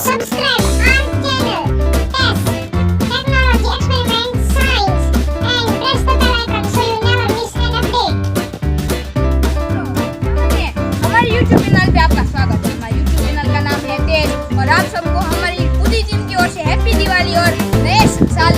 subscribe our channel TES Technology Experiment Science and press the bell icon so you never miss an update. हमारे YouTube channel पे आपका स्वागत है। हमारे YouTube channel का नाम है तेज और आप सबको हमारी पूरी टीम की ओर से हैप्पी दिवाली और नए साल